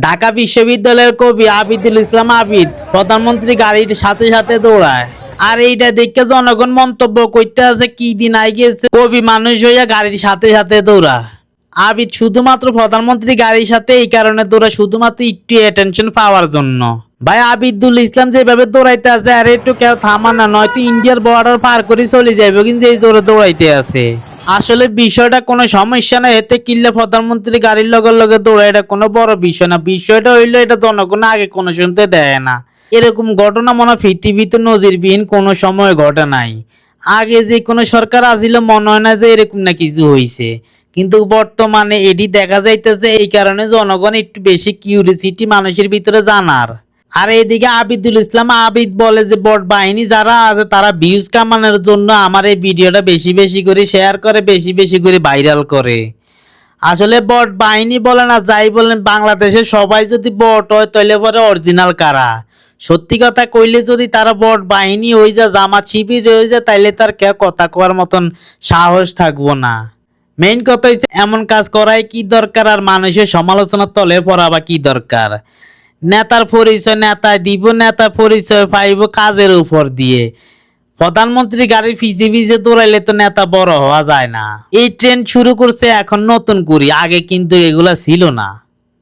ঢাকা বিশ্ববিদ্যালয়ের কবি আবিদুল ইসলাম আবিদ প্রধানমন্ত্রী গাড়ির সাথে সাথে দৌড়ায়। আর এইটা দেখে জনগণ মন্তব্য করতে আছে কি দিন আই গেছে কবি মানুষ হইয়া গাড়ির সাথে সাথে দৌড়া। আবিদ শুধুমাত্র প্রধানমন্ত্রী গাড়ির সাথে এই কারণে দৌড়া শুধুমাত্র একটু অ্যাটেনশন পাওয়ার জন্য। ভাই আবিদুল ইসলাম যেভাবে দৌড়াইতে আছে আর একটু কেউ থামা না, নয়তো ইন্ডিয়ার বর্ডার পার করে চলে যাবে, কিন্তু এই দৌড়ে দৌড়াইতে আছে। আসলে বিষয়টা কোনো সমস্যা না, এতে কিনলে প্রধানমন্ত্রী গাড়ির লগে লগে দৌড়ায়, এটা কোনো বড় বিষয় না। বিষয়টা হইলো এটা জনগণ আগে কোনো শুনতে দেয় না। এরকম ঘটনা মনে হয় পৃথিবীতে নজিরবিহীন কোনো সময় ঘটে নাই। আগে যে কোনো সরকার আসিল মনে হয় না যে এরকম না কিছু হয়েছে, কিন্তু বর্তমানে এটি দেখা যাইতেছে। এই কারণে জনগণ একটু বেশি কিউরিসিটি মানুষের ভিতরে জানার। আর এইদিকে আবিদুল ইসলাম আবিদ বলে যে বট বাহিনী যারা আছে তারা ভিউজ কামানোর জন্য আমার এই ভিডিওটা বেশি বেশি করে শেয়ার করে, বেশি বেশি করে ভাইরাল করে। আসলে বট বাহিনী বলে না যাই বলেন, বাংলাদেশে সবাই যদি বট হয় তাহলে পরে অরিজিনাল কারা? সত্যি কথা কইলে যদি তারা বট বাহিনী হয়ে যায়, জামাত শিবির হয়ে যায়, তাইলে তার কেউ কথা কওয়ার মতন সাহস থাকবো না। মেইন কথা হচ্ছে এমন কাজ করাই কি দরকার, আর মানুষের সমালোচনার তলে পড়া বা কি দরকার? নেতার পরিচয় নেতায় দিব, নেতার পরিচয় পাইব কাজের উপর দিয়ে। প্রধানমন্ত্রী গাড়ির পিছে পিছে দৌড়াইলে তো নেতা বড় হওয়া যায় না। এই ট্রেন্ড শুরু করছে এখন নতুন করি, আগে কিন্তু এগুলা ছিল না।